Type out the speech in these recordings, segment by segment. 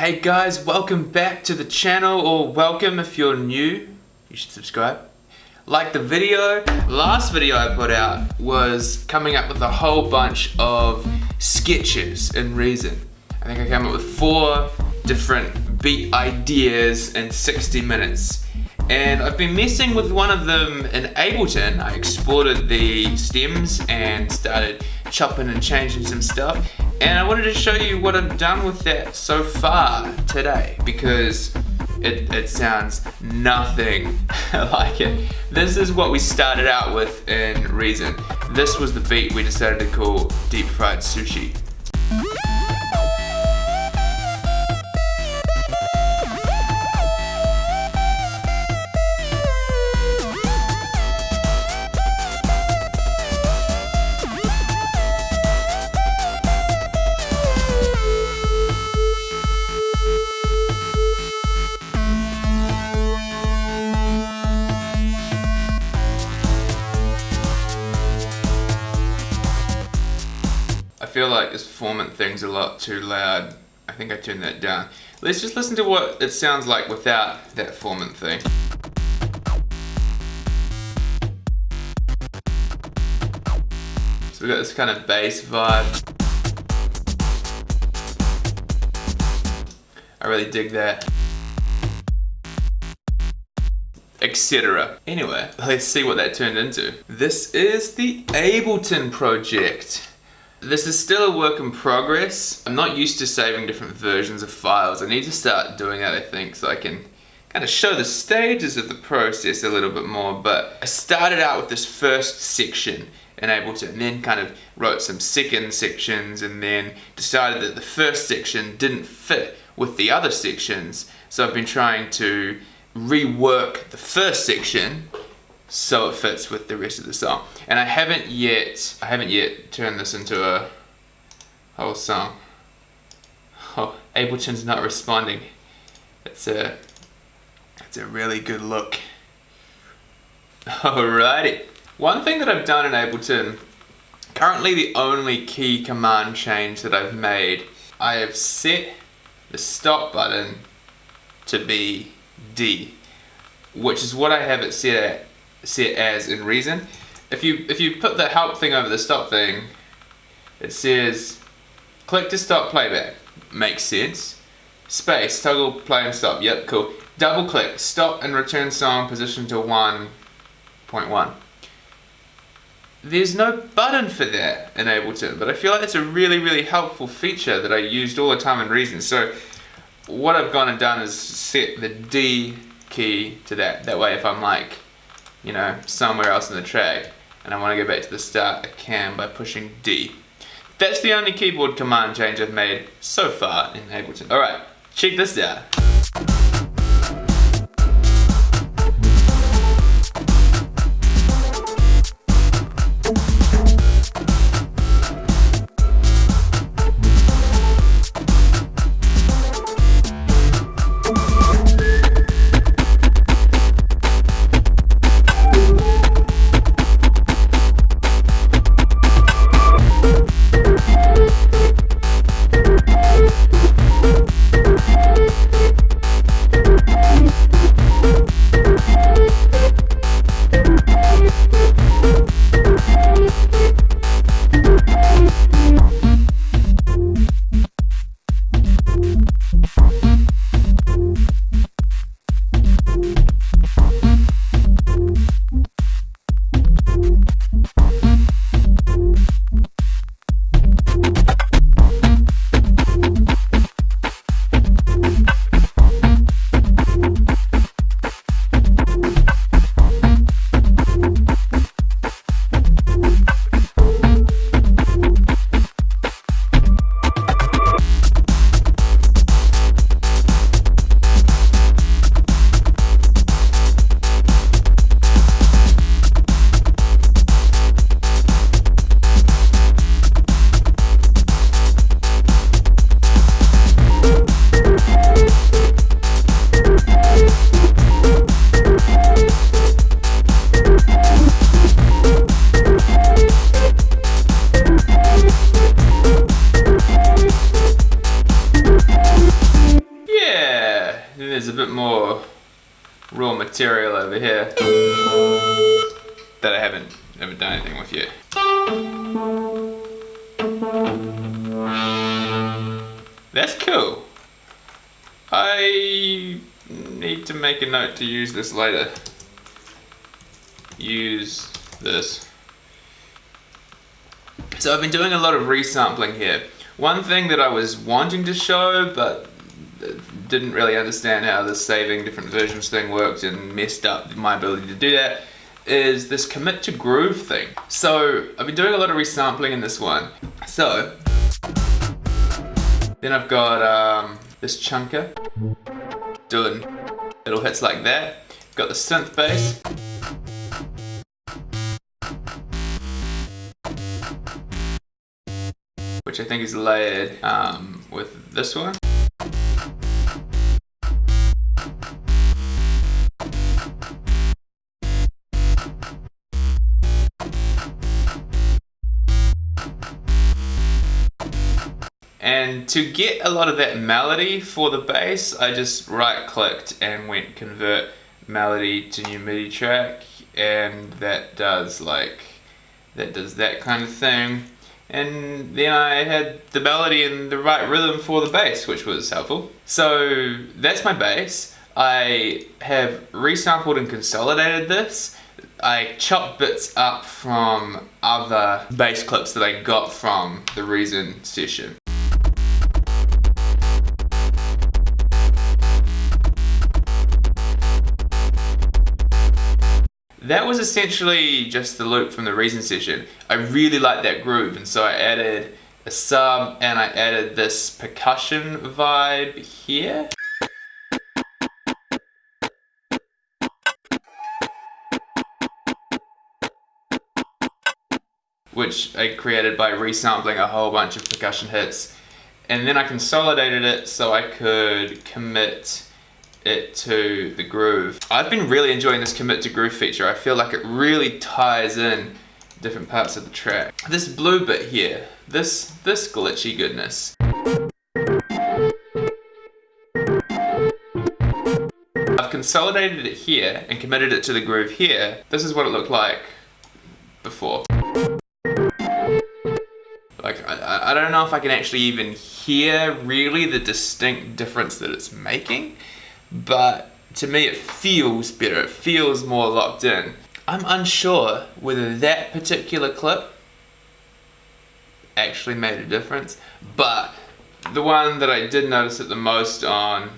Hey guys, welcome back to the channel, or welcome if you're new. You should subscribe. Like the video. Last video I put out was coming up with a whole bunch of sketches in Reason. I think I came up with 4 different beat ideas in 60 minutes. And I've been messing with one of them in Ableton. I exported the stems and started chopping and changing some stuff. And I wanted to show you what I've done with that so far today, because it sounds nothing like it. This is what we started out with in Reason. This was the beat we decided to call Deep Fried Sushi. I feel like this formant thing's a lot too loud. I think I turned that down. Let's just listen to what it sounds like without that formant thing. So we've got this kind of bass vibe. I really dig that. Etc. Anyway, let's see what that turned into. This is the Ableton project. This is still a work in progress. I'm not used to saving different versions of files. I need to start doing that, I think, so I can kind of show the stages of the process a little bit more. But I started out with this first section in Ableton, and then kind of wrote some second sections, and then decided that the first section didn't fit with the other sections. So I've been trying to rework the first section so it fits with the rest of the song. And I haven't yet turned this into a whole song. Oh, Ableton's not responding. It's a really good look. Alrighty. One thing that I've done in Ableton, currently the only key command change that I've made, I have set the stop button to be D, which is what I have it set as in Reason. If you put the help thing over the stop thing, it says click to stop playback. Makes sense. Space, toggle play and stop. Yep, cool. Double click, stop and return song position to 1.1. There's no button for that in Ableton, but I feel like that's a really helpful feature that I used all the time in Reason. So what I've gone and done is set the D key to that. That way if I'm like, you know, somewhere else in the track and I want to go back to the start, I can by pushing D. That's the only keyboard command change I've made so far in Ableton. Alright, check this out. then there's a bit more raw material over here that I haven't done anything with yet. That's cool. I need to make a note to use this later. Use this. So I've been doing a lot of resampling here. One thing that I was wanting to show but didn't really understand how the saving different versions thing worked and messed up my ability to do that is this commit to groove thing. So I've been doing a lot of resampling in this one. So then I've got this chunker doing little hits like that. Got the synth bass. Which I think is layered with this one. And to get a lot of that melody for the bass, I just right clicked and went convert melody to new MIDI track, and that does that kind of thing. And then I had the melody and the right rhythm for the bass, which was helpful. So that's my bass. I have resampled and consolidated this. I chopped bits up from other bass clips that I got from the Reason session. That was essentially just the loop from the Reason session. I really liked that groove, and so I added a sub and I added this percussion vibe here. Which I created by resampling a whole bunch of percussion hits. And then I consolidated it so I could commit it to the groove. I've been really enjoying this commit to groove feature. I feel like it really ties in different parts of the track. This blue bit here, this glitchy goodness. I've consolidated it here and committed it to the groove here. This is what it looked like before. Like, I don't know if I can actually even hear really the distinct difference that it's making, but to me it feels better, it feels more locked in. I'm unsure whether that particular clip actually made a difference, but the one that I did notice it the most on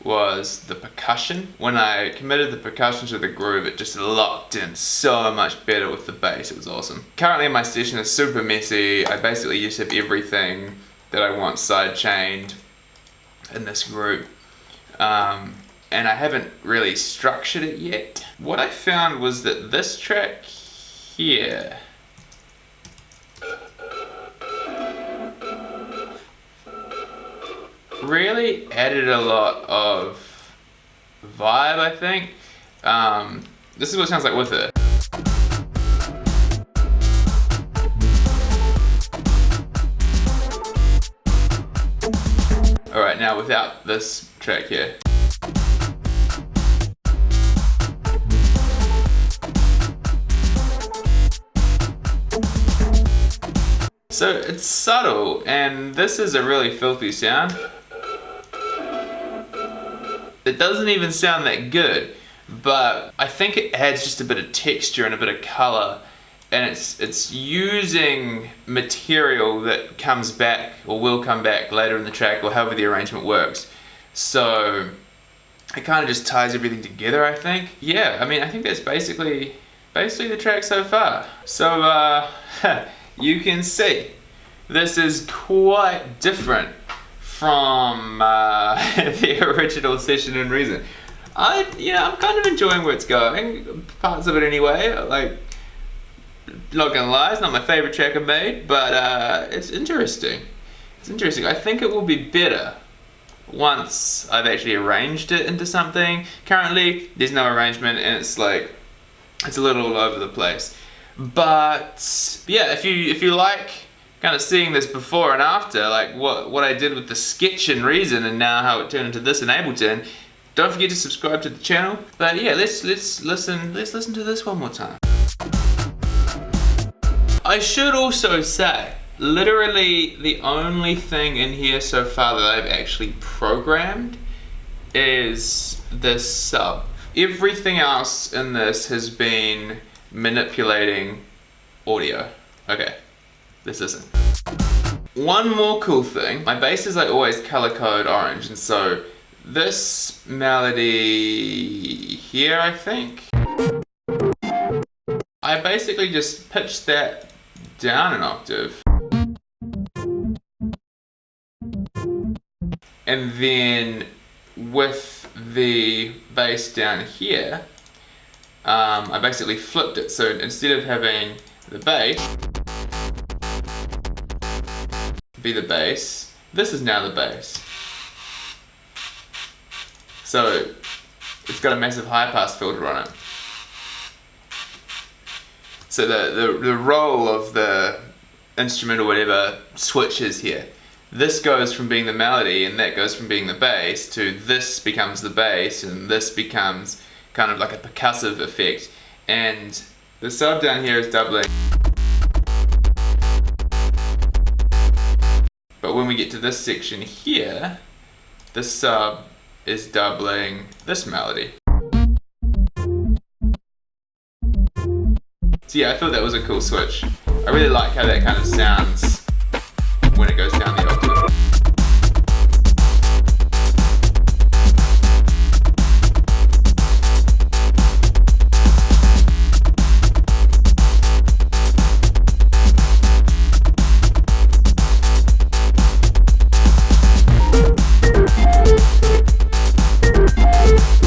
was the percussion. When I committed the percussion to the groove, it just locked in so much better with the bass. It was awesome. Currently my session is super messy. I basically used to have everything that I want sidechained in this group. And I haven't really structured it yet. What I found was that this track here really added a lot of vibe, I think. This is what it sounds like with it. Alright, now without this track here. So it's subtle, and this is a really filthy sound. It doesn't even sound that good, but I think it adds just a bit of texture and a bit of color, and it's using material that comes back or will come back later in the track or however the arrangement works. So it kind of just ties everything together, I think. Yeah, I mean, I think that's basically the track so far. So you can see this is quite different from the original session in Reason. I'm kind of enjoying where it's going, parts of it anyway. Like, not gonna lie, it's not my favorite track I've made, but it's interesting. It's interesting. I think it will be better once I've actually arranged it into something. Currently, there's no arrangement, and it's like, it's a little all over the place. But yeah, if you like kind of seeing this before and after, like what I did with the sketch in Reason and now how it turned into this in Ableton, Don't forget to subscribe to the channel. But yeah, let's listen to this one more time. I should also say, literally the only thing in here so far that I've actually programmed is this sub. Everything else in this has been manipulating audio. Okay, let's listen. One more cool thing, my basses I always color code orange, and so this melody here, I think, I basically just pitched that down an octave. And then with the bass down here, I basically flipped it. So instead of having the bass be the bass, this is now the bass. So it's got a massive high pass filter on it. So the role of the instrument or whatever switches here. This goes from being the melody and that goes from being the bass to this becomes the bass and this becomes kind of like a percussive effect. And the sub down here is doubling. But when we get to this section here, the sub is doubling this melody. So yeah, I thought that was a cool switch. I really like how that kind of sounds when it goes down the octave.